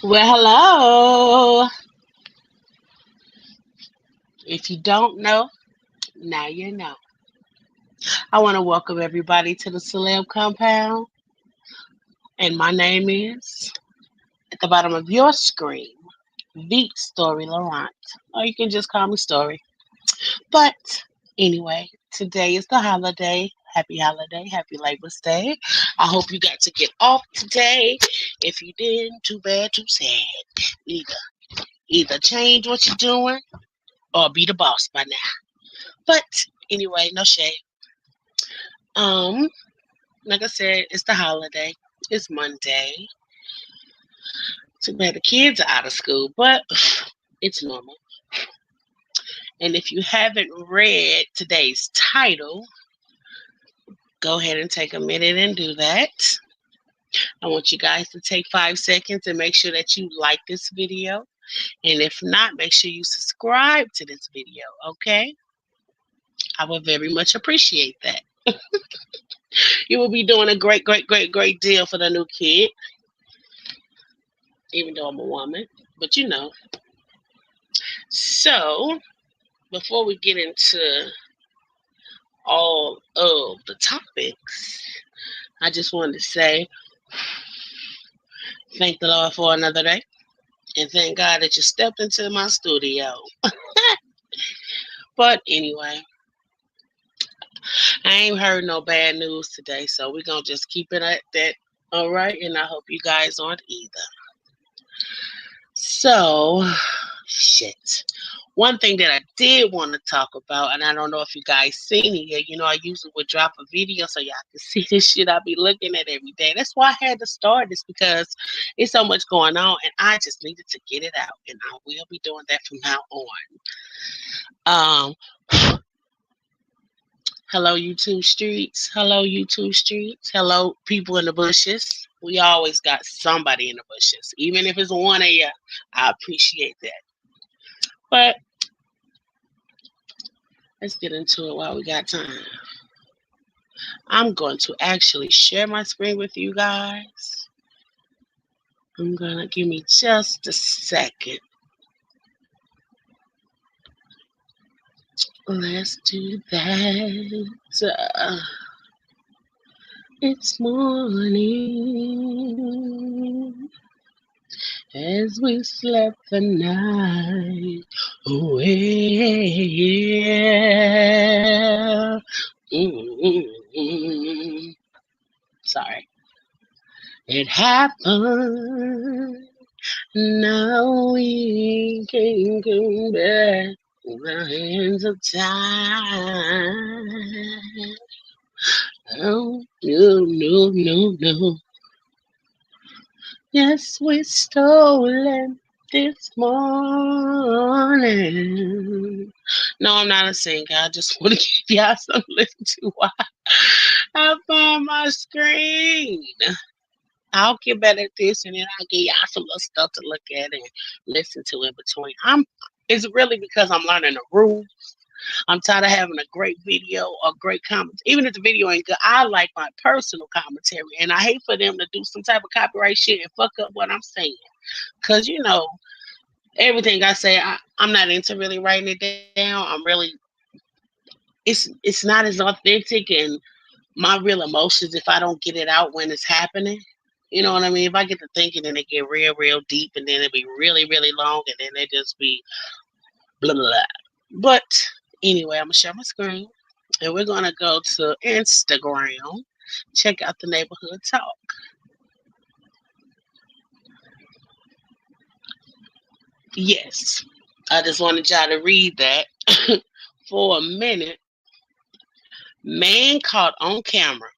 Well, hello. If you don't know, now you know. I want to welcome everybody to the Celeb Compound, and my name is at the bottom of your screen, the Story Laurent, or you can just call me Story. But anyway, today is the holiday. Holiday, happy Labor's Day. I hope you got to get off today. If you didn't, too bad, too sad. Either change what you're doing or be the boss by now. But anyway, no shade. Um, like I said, it's the holiday. It's Monday. Too bad the kids are out of school, but it's normal. And if you haven't read today's title, go ahead and take a minute and do that. I want you guys to take 5 seconds and make sure that you like this video. And if not, make sure you subscribe to this video, okay? I would very much appreciate that. You will be doing a great deal for the new kid, even though I'm a woman, but you know. So, before we get into all of the topics, I just wanted to say thank the Lord for another day, and thank God that you stepped into my studio. But anyway, I ain't heard no bad news today, so we're going to just keep it at that, all right? And I hope you guys aren't either. So, shit. One thing that I did want to talk about, and I don't know if you guys seen it yet, I usually would drop a video so y'all can see this shit I be looking at every day. That's why I had to start this, because it's so much going on, and I just needed to get it out, and I will be doing that from now on. Hello, YouTube streets. Hello, YouTube streets. Hello, people in the bushes. We always got somebody in the bushes. Even if it's one of you, I appreciate that. But let's get into it while we got time. I'm going to actually share my screen with you guys. I'm going to give me just a second. Let's do that. It's morning as we slept the night away. Sorry. It happened. Now we can come back in the hands of time. Oh, no. Yes, we stolen this morning. No, I'm not a singer. I just want to give y'all something to listen to while I find my screen. I'll get better at this, and then I'll give y'all some little stuff to look at and listen to in between. It's really because I'm learning the rules. I'm tired of having a great video or great comments. Even if the video ain't good, I like my personal commentary. And I hate for them to do some type of copyright shit and fuck up what I'm saying. Because, everything I say, I'm not into really writing it down. It's not as authentic and my real emotions if I don't get it out when it's happening. You know what I mean? If I get to thinking and it get real deep, and then it be really long, and then it just be blah, blah, blah. But anyway, I'm going to share my screen, and we're going to go to Instagram. Check out the Neighborhood Talk. Yes, I just wanted y'all to read that for a minute. Man caught on camera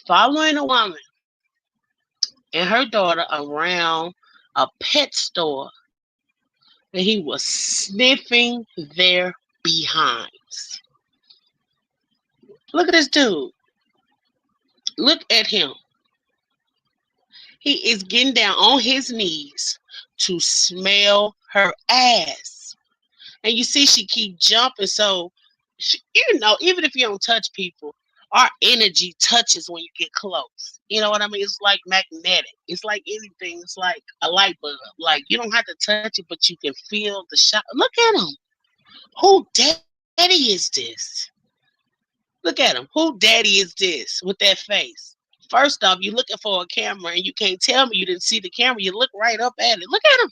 following a woman and her daughter around a pet store, and he was sniffing their behinds. Look at this dude. Look at him. He is getting down on his knees to smell her ass. And you see she keep jumping. So, even if you don't touch people, our energy touches when you get close. You know what I mean? It's like magnetic. It's like anything. It's like a light bulb. Like you don't have to touch it, but you can feel the shot. Look at him. Who daddy is this? Look at him. Who daddy is this with that face? First off, you're looking for a camera and you can't tell me you didn't see the camera. You look right up at it. Look at him.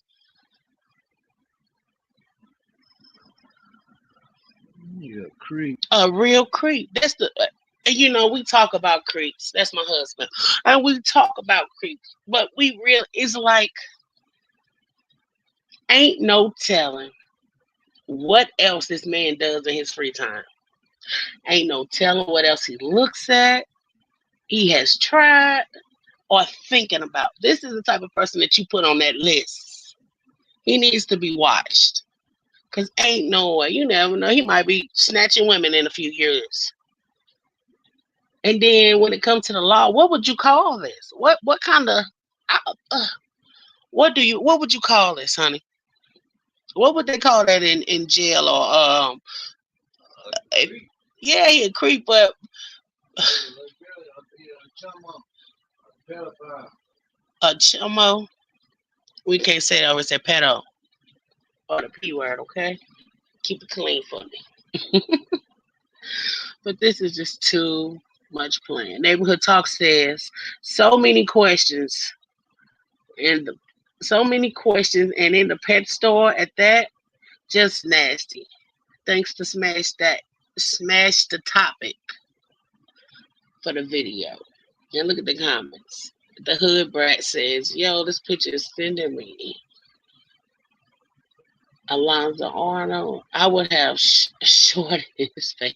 You a creep. A real creep. That's the. You know, we talk about creeps. That's my husband, and we talk about creeps. But we real. It's like ain't no telling what else this man does in his free time. Ain't no telling what else he looks at. He has tried or thinking about. This is the type of person that you put on that list. He needs to be watched. Cause ain't no way. You never know. He might be snatching women in a few years. And then when it comes to the law, what would you call this? What kind of uh, what would you call this, honey? What would they call that in jail or eh, Creep. yeah, he a creep, but A pedophile. a chummo. We can't say that over say pedo or the P word, okay? Keep it clean for me. But this is just too much playing. Neighborhood Talk says so many questions and so many questions and in the pet store at that, just nasty. Thanks to smash the topic for the video. And look at the comments. The hood brat says, yo, this picture is sending me. Alonzo Arnold, I would have short in his face.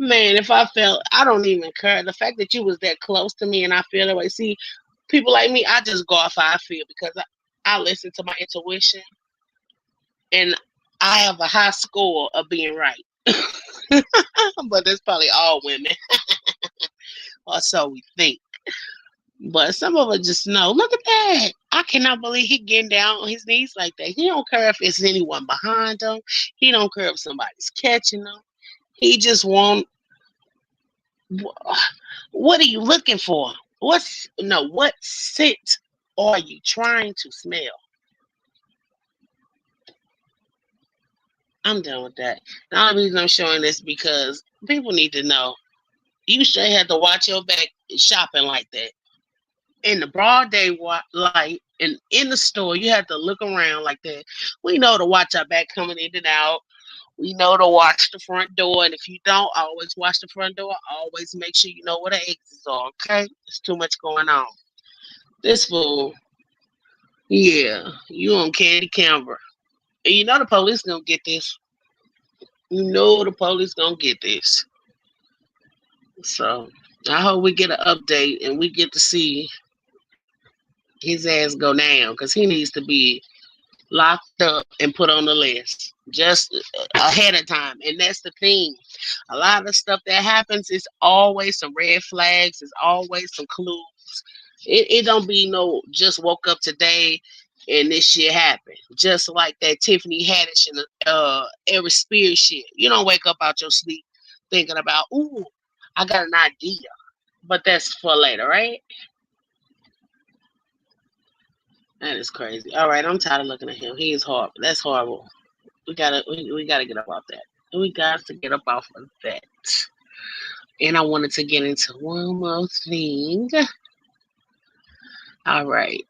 Man, if I felt, I don't even care. The fact that you was that close to me and I feel that way. See, people like me, I just go off how I feel because I listen to my intuition and I have a high score of being right. But that's probably all women, or so we think. But some of us just know. Look at that! I cannot believe he getting down on his knees like that. He don't care if it's anyone behind him. He don't care if somebody's catching him. He just want. What are you looking for? What scent are you trying to smell? I'm done with that. The only reason I'm showing this because people need to know. You should have to watch your back shopping like that. In the broad day light and in the store, you have to look around like that. We know to watch our back coming in and out. We know to watch the front door, and if you don't, always watch the front door. Always make sure you know where the exits are. Okay, there's too much going on. This fool, yeah, you on candy camera, and you know the police gonna get this. You know the police gonna get this. So I hope we get an update and we get to see his ass go down because he needs to be locked up and put on the list just ahead of time. And that's the thing. A lot of stuff that happens is always some red flags, is always some clues. It don't be no just woke up today and this shit happened. Just like that Tiffany Haddish and every Spears shit. You don't wake up out your sleep thinking about, ooh, I got an idea. But that's for later, right? That is crazy. All right, I'm tired of looking at him. He is horrible. That's horrible. We gotta get up off that. We got to get up off of that. And I wanted to get into one more thing. All right.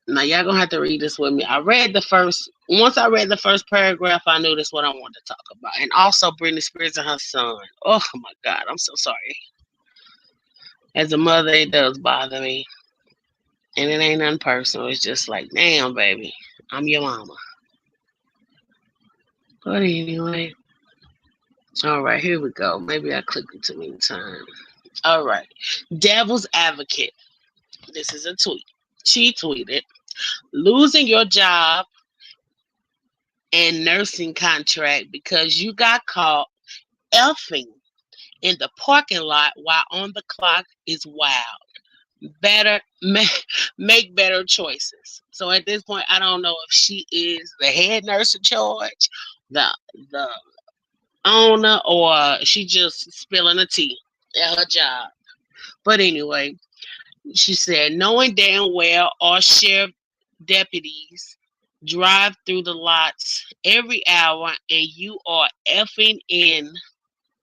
Now y'all gonna have to read this with me. Once I read the first paragraph, I knew this what I wanted to talk about. And also Britney Spears and her son. Oh my God, I'm so sorry. As a mother, it does bother me. And it ain't nothing personal. It's just like, damn, baby, I'm your mama. But anyway, all right, here we go. Maybe I clicked it too many times. All right, Devil's Advocate. This is a tweet. She tweeted, losing your job and nursing contract because you got caught effing in the parking lot while on the clock is wild. Better make better choices. So at this point, I don't know if she is the head nurse in charge, the the owner, or she just spilling the tea at her job. But anyway, she said, knowing damn well all sheriff deputies drive through the lots every hour and you are effing in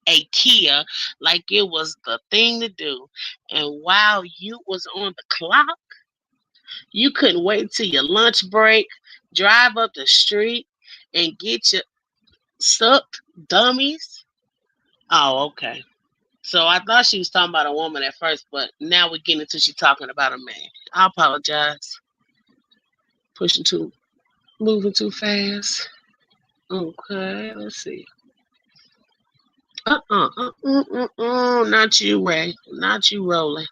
a Kia like it was the thing to do. And while you was on the clock, you couldn't wait till your lunch break, drive up the street and get your sucked dummies. Oh, okay. So I thought she was talking about a woman at first, but now we're getting into she talking about a man. I apologize. Pushing too, moving too fast. Okay, let's see. Not you, Ray. Not you, Rolling.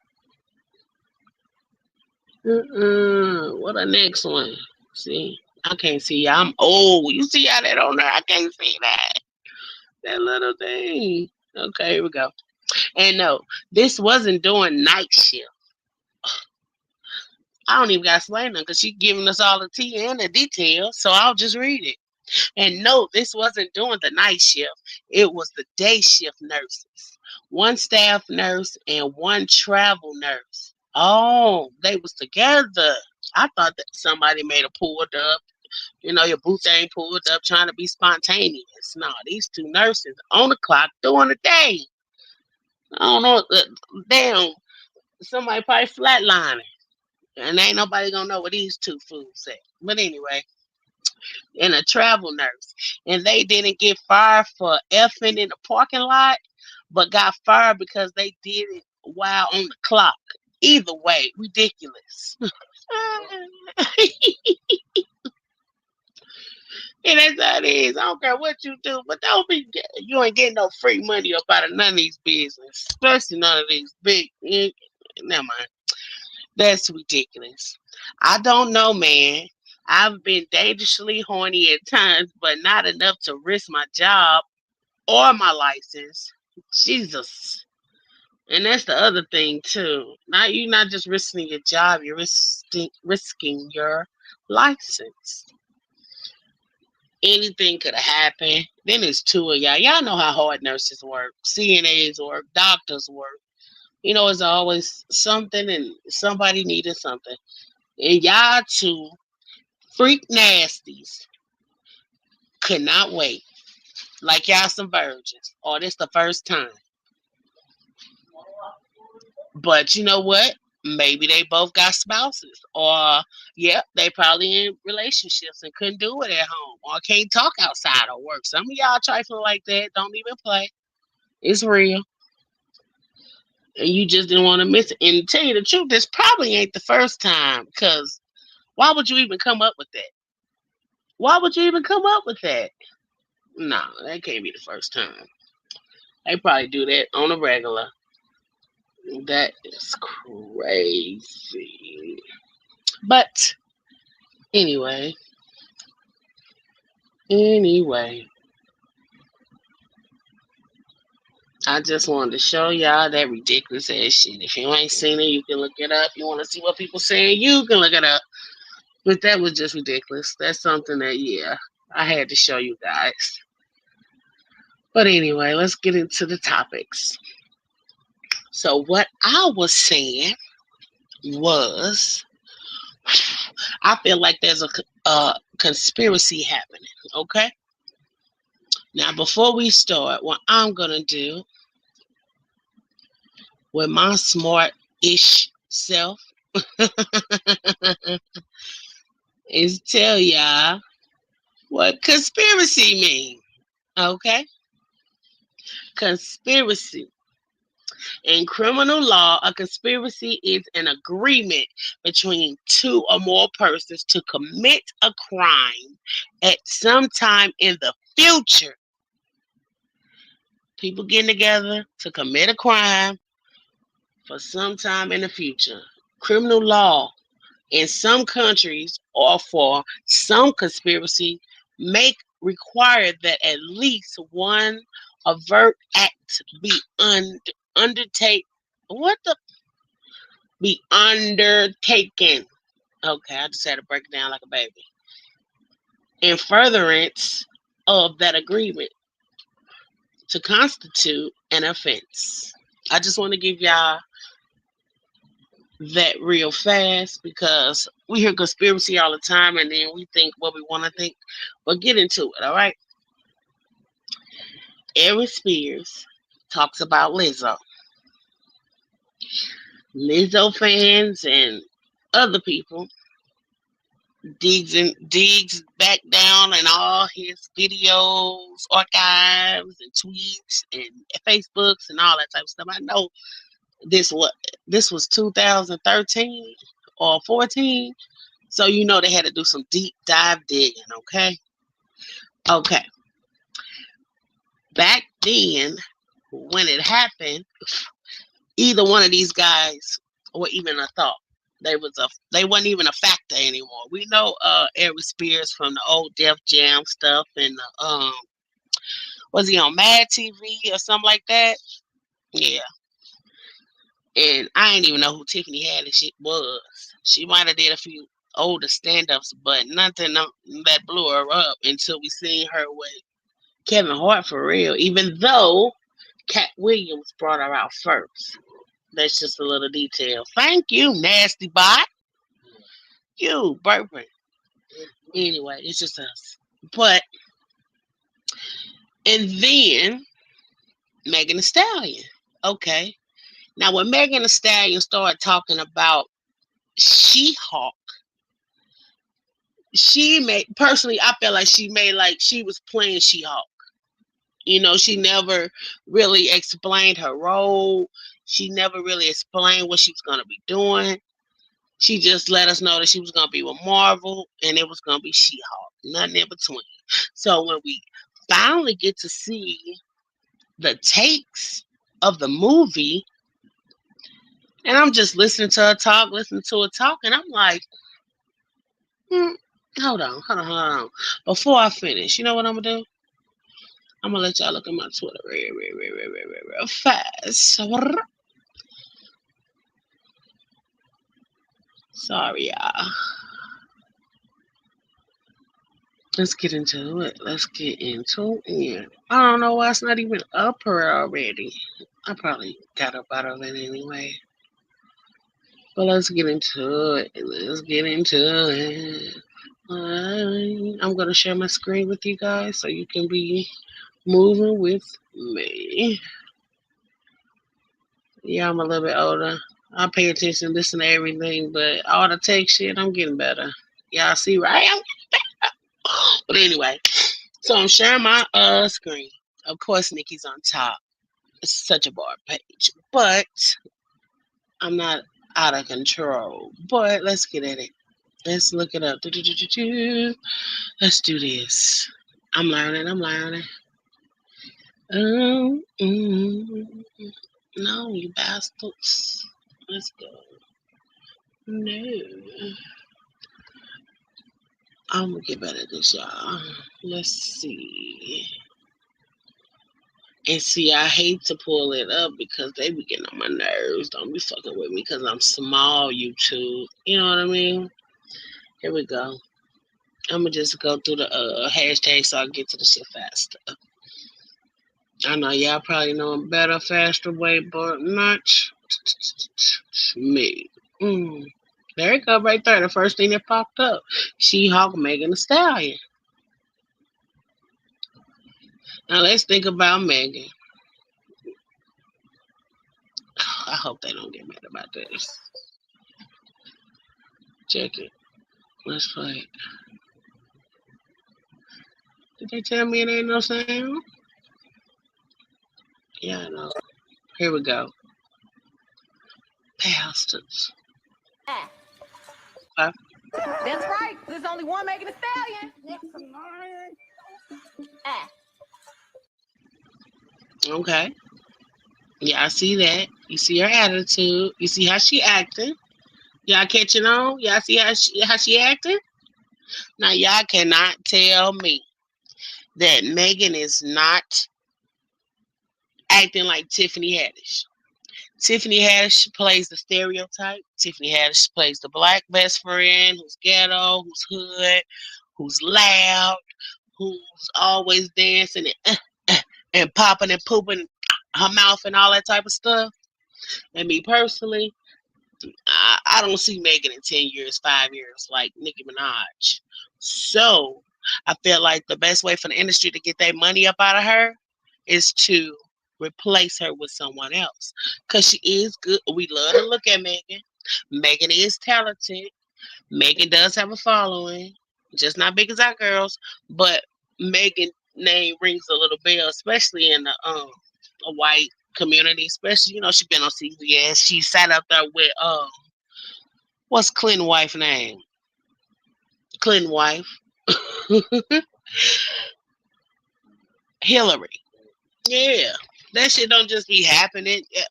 What the next one? See, I can't see. I'm old. You see how that on there? I can't see that. That little thing. Okay, here we go. And no, this wasn't doing night shift. I don't even got to explain them because she's giving us all the tea and the details, so I'll just read it. And no, this wasn't doing the night shift. It was the day shift nurses. One staff nurse and one travel nurse. Oh, they was together. I thought that somebody made a pulled up. You know, your boots ain't pulled up trying to be spontaneous. No, these two nurses on the clock during the day. I don't know. Damn, somebody probably flatlining. And ain't nobody gonna know what these two fools at. But anyway, and a travel nurse. And they didn't get fired for effing in the parking lot, but got fired because they did it while on the clock. Either way, ridiculous. And that's how it is. I don't care what you do, but don't be you ain't getting no free money up out of none of these business, especially none of these big. Never mind. That's ridiculous. I don't know, man. I've been dangerously horny at times, but not enough to risk my job or my license. Jesus. And that's the other thing too. Now you're not just risking your job, you're risking your license. Anything could have happened. Then it's two of y'all. Y'all know how hard nurses work, CNAs work, doctors work. You know, it's always something and somebody needed something. And y'all two freak nasties could not wait. Like y'all some virgins. Or this the first time. But you know what? Maybe they both got spouses. Or yeah, they probably in relationships and couldn't do it at home. Or can't talk outside of work. Some of y'all trifling like that. Don't even play. It's real. And you just didn't want to miss it. And to tell you the truth, this probably ain't the first time. Because why would you even come up with that? Why would you even come up with that? No, that can't be the first time. They probably do that on a regular. That is crazy. But anyway, I just wanted to show y'all that ridiculous ass shit. If you ain't seen it, you can look it up. You want to see what people saying, you can look it up. But that was just ridiculous. That's something that, yeah, I had to show you guys. But anyway, let's get into the topics. So what I was saying was, I feel like there's a conspiracy happening, okay? Now, before we start, what I'm going to do with my smart-ish self is tell y'all what conspiracy means, okay? Conspiracy. In criminal law, a conspiracy is an agreement between two or more persons to commit a crime at some time in the future. People getting together to commit a crime for some time in the future. Criminal law in some countries or for some conspiracy may require that at least one overt act be undertake. What the be undertaken? Okay, I just had to break it down like a baby. In furtherance of that agreement to constitute an offense. I just want to give y'all that real fast because we hear conspiracy all the time and then we think what we want to think. But get into it, all right? Eric Spears talks about Lizzo. Lizzo fans and other people digs back down and all his videos, archives, and tweets and Facebooks and all that type of stuff. I know this was 2013 or 14, so you know they had to do some deep dive digging. Okay. Back then, when it happened, either one of these guys or even a thought. They wasn't even a factor anymore. We know Eric Spears from the old Def Jam stuff and was he on Mad TV or something like that? Yeah. And I didn't even know who Tiffany Haddish was. She might have did a few older stand-ups, but nothing that blew her up until we seen her with Kevin Hart for real. Even though Cat Williams brought her out first. That's just a little detail. Thank you, nasty bot. You burping. Anyway, it's just us. But and then Megan Thee Stallion. Okay. Now when Megan Thee Stallion started talking about She-Hulk, I felt like she was playing She-Hulk. She never really explained her role. She never really explained what she was gonna be doing. She just let us know that she was gonna be with Marvel and it was gonna be She-Hulk. Nothing in between. So when we finally get to see the takes of the movie, and I'm just listening to her talk, and I'm like, hold on. Before I finish, you know what I'm gonna do? I'm gonna let y'all look at my Twitter real fast. Sorry, y'all. Let's get into it. I don't know why it's not even up here already. I probably got up out of it anyway. But let's get into it. I'm going to share my screen with you guys so you can be moving with me. Yeah, I'm a little bit older. I pay attention, listen to everything, but all the tech shit, I'm getting better. Y'all see, right? But anyway, so I'm sharing my screen. Of course, Nicki's on top. It's such a bar page, but I'm not out of control. But let's get at it. Let's look it up. Let's do this. I'm learning. Um, mm, no, you bastards. Let's go. No. I'm gonna get better at this, y'all. Let's see. And see, I hate to pull it up because they be getting on my nerves. Don't be fucking with me because I'm small, YouTube. You know what I mean? Here we go. I'm gonna just go through the hashtag so I can get to the shit faster. I know y'all probably know a better, faster way, but not me. There you go, right there. The first thing that popped up. She-Hulk Megan Thee Stallion. Now let's think about Megan. I hope they don't get mad about this. Check it. Let's play it. Did they tell me it ain't no sound? Yeah, I know. Here we go. Bastards. That's right. There's only one Megan Thee Stallion. Okay. Yeah, I see that. You see her attitude. You see how she acting. Y'all catching on? Y'all see how she acting? Now y'all cannot tell me that Megan is not acting like Tiffany Haddish. Tiffany Haddish plays the stereotype. Tiffany Haddish plays the black best friend who's ghetto, who's hood, who's loud, who's always dancing and popping and pooping her mouth and all that type of stuff. And me personally, I don't see Megan in 10 years, 5 years like Nicki Minaj. So I feel like the best way for the industry to get their money up out of her is to replace her with someone else. Because she is good. We love to look at Megan. Megan is talented. Megan does have a following, just not big as our girls, but Megan name rings a little bell, especially in the a white community. Especially, she been on CBS. She sat up there with what's Clinton wife name? Clinton wife, Hillary. Yeah, that shit don't just be happening. Yeah,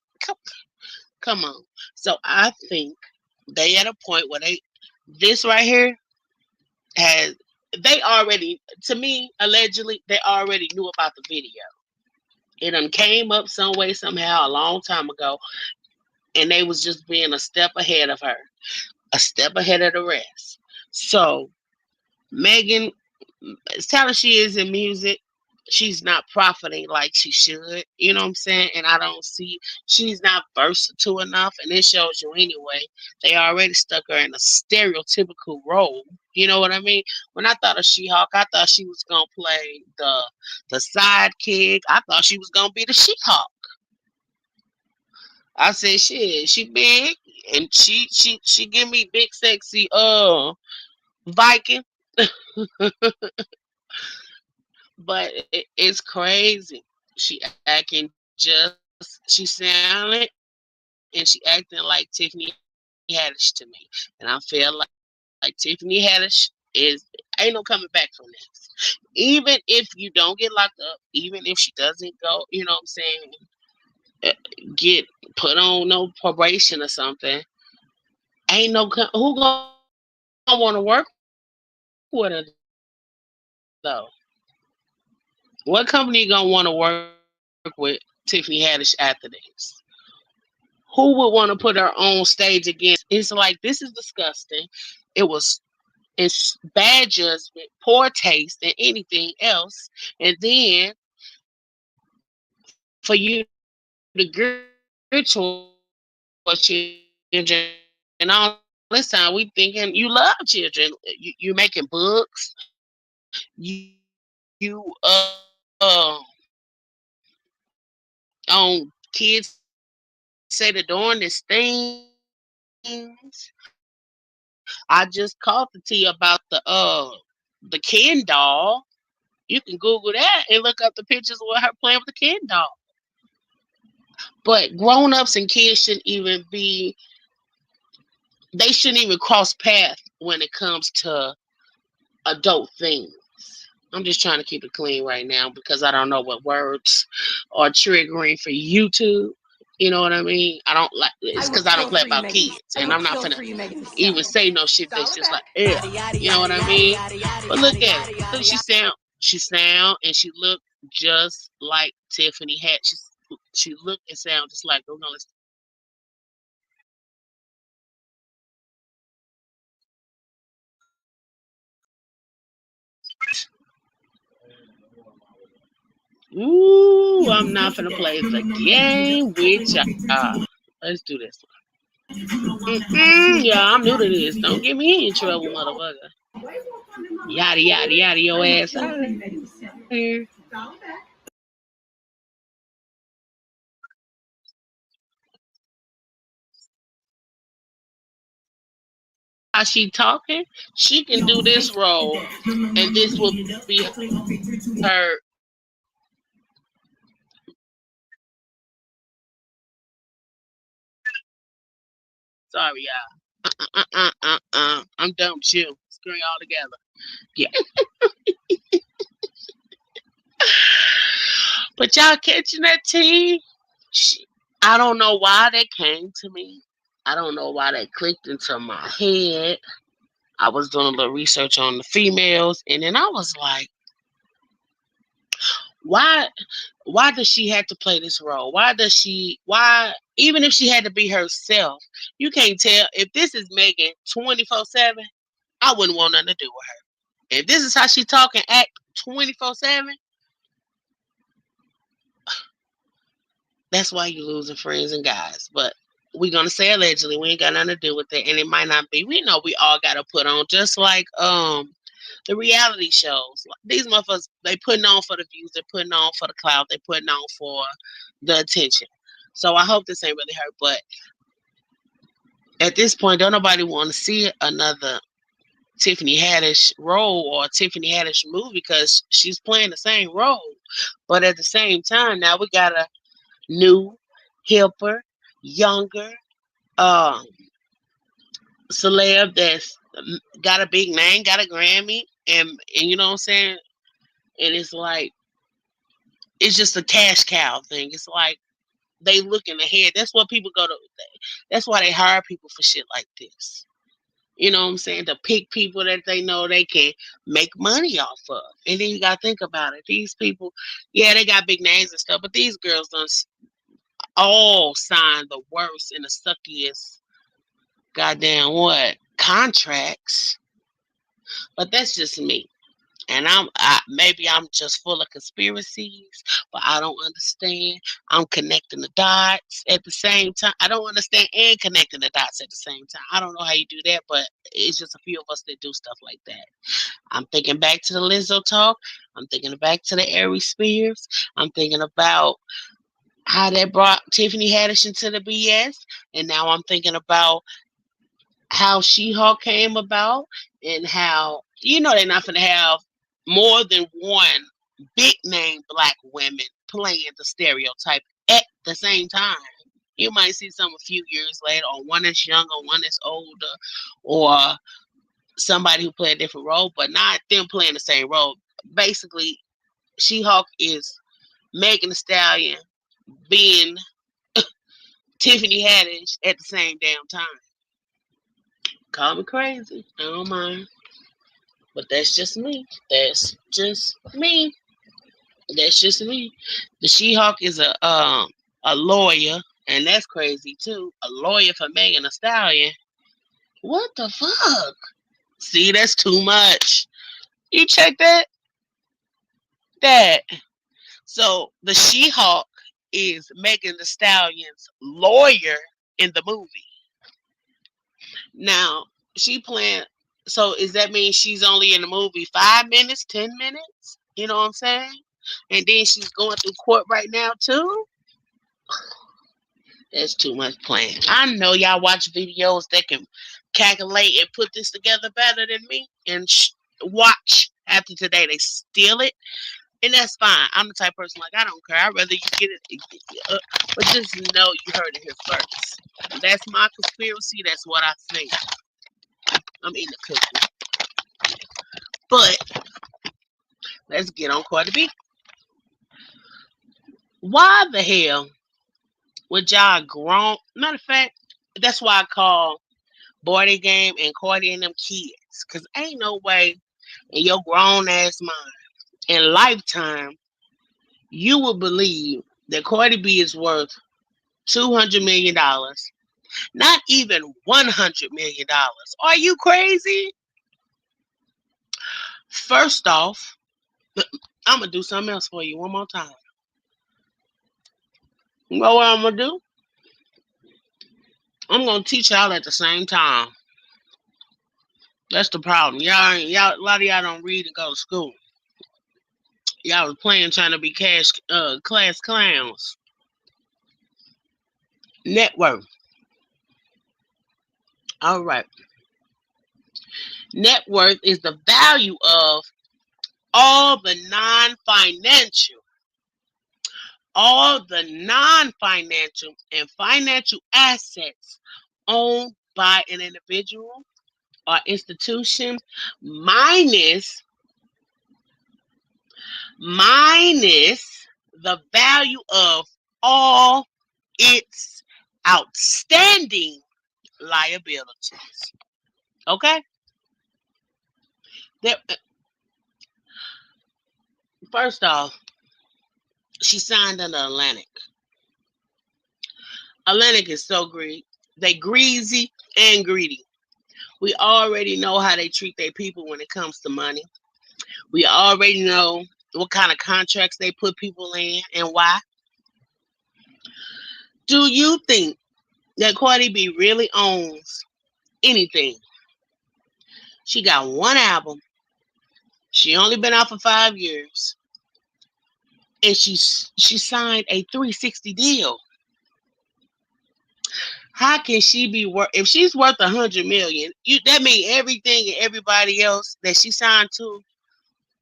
come on. So I think they at a point where this right here has they already, to me, allegedly, they already knew about the video. It done came up some way, somehow, a long time ago, and they was just being a step ahead of her, a step ahead of the rest. So Megan, as talented she is in music, she's not profiting like she should. You know what I'm saying? And I don't see she's not versatile enough, and it shows you anyway. They already stuck her in a stereotypical role. You know what I mean? When I thought of She-Hulk, I thought she was gonna play the sidekick. I thought she was gonna be the She-Hulk. I said, shit, she big and she give me big sexy Viking, but it's crazy. She acting she sounded and she acting like Tiffany Haddish to me, and I feel like Tiffany Haddish ain't no coming back from this. Even if you don't get locked up, even if she doesn't go, get put on no probation or something, ain't who gonna want to work with her though? What company gonna want to work with Tiffany Haddish after this? Who would want to put her on stage against her? It's like this is disgusting. It was bad judgment, poor taste, and anything else. And then for you to gear towards children and all this time, we thinking you love children. You making books, you making books, you on kids say the darndest things. I just called the tea about the Ken doll. You can Google that and look up the pictures with her playing with the Ken doll. But grown-ups and kids shouldn't even be they shouldn't even cross paths when it comes to adult things. I'm just trying to keep it clean right now because I don't know what words are triggering for YouTube. You know what I mean? I don't like it's because I don't play about kids, and I'm not gonna even say no shit that's just like, yeah, you know what I mean? But look at it. Look, she sound, and she look just like Tiffany had. She look and sound just like. Oh no, let's. Ooh, I'm not gonna play the game with y'all. Let's do this one. Yeah, I'm new to this. Don't get me in trouble, motherfucker. Yada yada yada your ass out of here. How she talking? She can do this role, and this will be her. Sorry, y'all. I'm done with you. Screw y'all together. Yeah, but y'all catching that tea? I don't know why that came to me. I don't know why that clicked into my head. I was doing a little research on the females, and then I was like, why does she have to play this role? Why even if she had to be herself, you can't tell if this is Megan 24/7, I wouldn't want nothing to do with her. If this is how she talk and act 24/7, that's why you're losing friends and guys. But We're gonna say allegedly. We ain't got nothing to do with it, and it might not be. We know we all gotta put on, just like the reality shows. These motherfuckers, they putting on for the views, they're putting on for the clout, they're putting on for the attention. So I hope this ain't really hurt, but at this point, don't nobody want to see another Tiffany Haddish role or Tiffany Haddish movie because she's playing the same role. But at the same time, now we got a new, hipper, younger um celeb that's got a big name, got a Grammy, and you know what I'm saying? And it's like it's just a cash cow thing. It's like they looking ahead. That's what people go to. That's why they hire people for shit like this. You know what I'm saying? To pick people that they know they can make money off of. And then you gotta think about it. These people, yeah, they got big names and stuff, but these girls don't all sign the worst and the suckiest goddamn what contracts. But that's just me. And maybe I'm just full of conspiracies, but I don't understand. I'm connecting the dots at the same time. I don't understand and connecting the dots at the same time. I don't know how you do that, but it's just a few of us that do stuff like that. I'm thinking back to the Lizzo talk. I'm thinking back to the Aries Spears. I'm thinking about how that brought Tiffany Haddish into the BS, and now I'm thinking about how She-Hulk came about and how they're not gonna have more than one big name black women playing the stereotype at the same time. You might see some a few years later, or one that's younger, one that's older, or somebody who play a different role, but not them playing the same role. Basically, She-Hulk is Megan Thee Stallion being Tiffany Haddish at the same damn time. Call me crazy. I don't mind. But that's just me. That's just me. That's just me. The She-Hulk is a lawyer, and that's crazy too. A lawyer for Megan Thee Stallion. What the fuck? See, that's too much. You check that? That. So the She-Hulk is Megan Thee Stallion's lawyer in the movie. Now, she playing. So, does that mean she's only in the movie 5 minutes, 10 minutes? You know what I'm saying? And then she's going through court right now too. That's too much playing. I know y'all watch videos that can calculate and put this together better than me. And watch after today, they steal it, and that's fine. I'm the type of person like I don't care. I'd rather you get it, but just know you heard it here first. That's my conspiracy. That's what I think. I'm in the cookie. But let's get on Cardib. Why the hell would y'all grown? Matter of fact, that's why I call Boarding Game and Cardi and them kids. Because ain't no way in your grown ass mind in lifetime you would believe that Cardi B is worth $200 million. Not even $100 million. Are you crazy? First off, I'm going to do something else for you one more time. You know what I'm going to do? I'm going to teach y'all at the same time. That's the problem. Y'all, a lot of y'all don't read and go to school. Y'all was playing trying to be class clowns. Net worth. All right. Net worth is the value of all the non-financial and financial assets owned by an individual or institution minus the value of all its outstanding liabilities. Okay? First off, she signed under Atlantic. Atlantic is so greedy. They greasy and greedy. We already know how they treat their people when it comes to money. We already know what kind of contracts they put people in and why. Do you think that Cardi B really owns anything. She got one album. She only been out for 5 years, and she signed a 360 deal. How can she be worth? If she's worth 100 million, that means everything and everybody else that she signed to,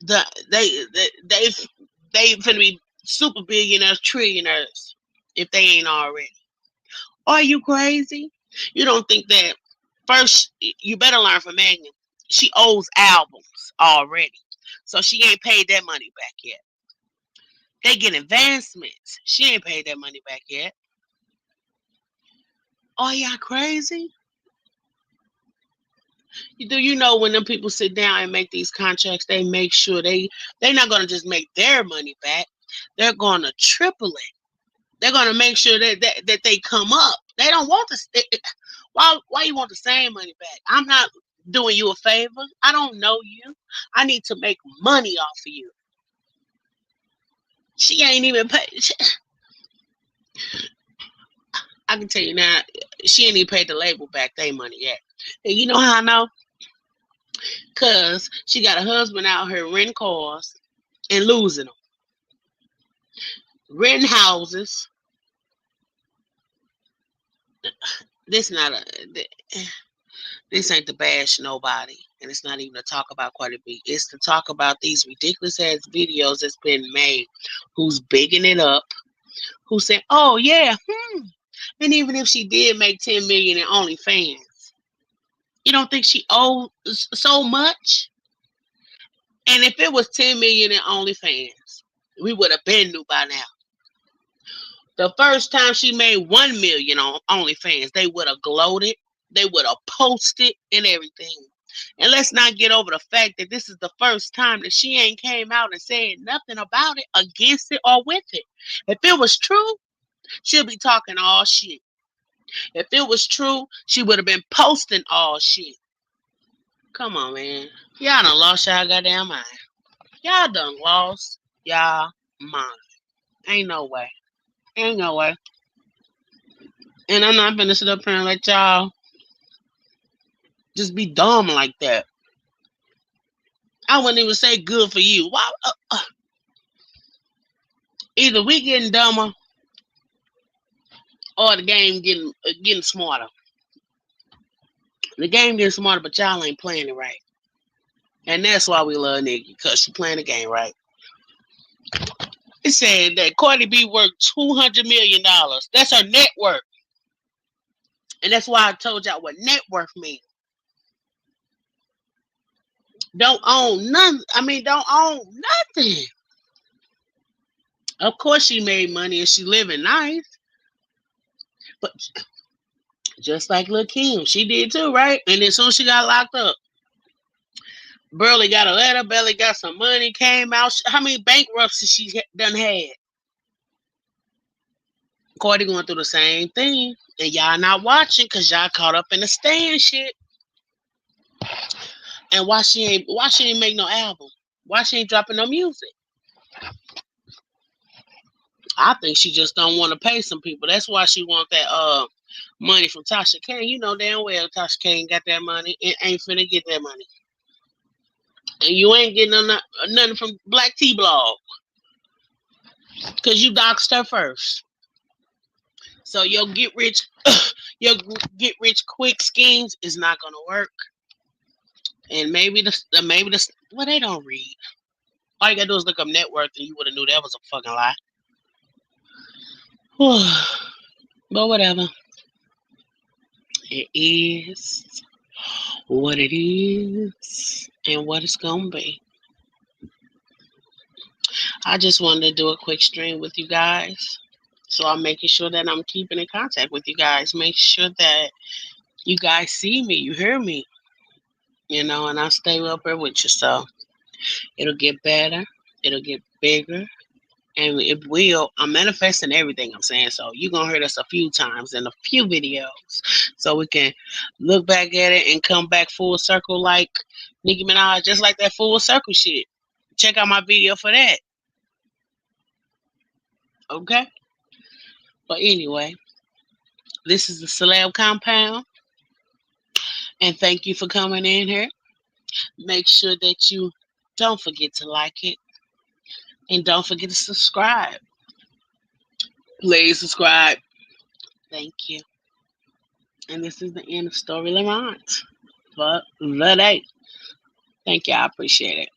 the they finna be super billionaires, trillionaires, if they ain't already. Are you crazy? You don't think that? First, you better learn from Megan. She owes albums already, so she ain't paid that money back yet. They get advancements. She ain't paid that money back yet. Are y'all crazy? Do you know when them people sit down and make these contracts, they make sure they're not gonna just make their money back. They're gonna triple it. They're gonna make sure that they come up. They don't want to. Why you want the same money back? I'm not doing you a favor. I don't know you. I need to make money off of you. She ain't even paid. I can tell you now, she ain't even paid the label back their money yet. And you know how I know? Because she got a husband out here renting cars and losing them. Renting houses. This not a. This ain't to bash nobody, and it's not even to talk about Cardi B. It's to talk about these ridiculous ass videos that's been made. Who's bigging it up? Who said, "Oh yeah," and even if she did make 10 million in OnlyFans, you don't think she owed so much? And if it was 10 million in OnlyFans, we would have been knew by now. The first time she made 1 million on OnlyFans, they would have gloated, they would have posted and everything. And let's not get over the fact that this is the first time that she ain't came out and said nothing about it, against it, or with it. If it was true, she'll be talking all shit. If it was true, she would have been posting all shit. Come on, man. Y'all done lost y'all goddamn mind. Y'all done lost y'all mind. Ain't no way. Ain't no way. And I'm not finna sit up here and let y'all just be dumb like that. I wouldn't even say good for you. Why? Either we getting dumber or the game getting smarter. The game getting smarter, but y'all ain't playing it right. And that's why we love Nicki, because she playing the game right. It said that Cardi B worth $200 million. That's her net worth. And that's why I told y'all what net worth means. Don't own none. Don't own nothing. Of course she made money and she living nice. But just like Lil' Kim, she did too, right? And then soon she got locked up. Burley got a letter. Belly got some money, came out. How many bankruptcies she done had? Cardi going through the same thing. And y'all not watching because y'all caught up in the stand shit. And why she ain't make no album? Why she ain't dropping no music? I think she just don't want to pay some people. That's why she want that money from Tasha K. You know damn well Tasha K ain't got that money. It ain't finna get that money. And you ain't getting nothing from Black T Blog. Because you doxed her first. So your get rich quick schemes is not gonna work. And maybe well, they don't read. All you gotta do is look up net worth and you would have knew that was a fucking lie. But whatever. It is what it is and what it's gonna be. I just wanted to do a quick stream with you guys. So I'm making sure that I'm keeping in contact with you guys. Make sure that you guys see me, you hear me, and I stay up here with you. So it'll get better, it'll get bigger, and it will. I'm manifesting everything I'm saying. So you're going to hear this a few times in a few videos. So we can look back at it and come back full circle like Nicki Minaj, just like that full circle shit. Check out my video for that. Okay? But anyway, This is the Celeb Compound, and thank you for coming in here. Make sure that you don't forget to like it, and don't forget to subscribe. Please subscribe. Thank you. And this is the end of Story Lamont for the day. Thank you. I appreciate it.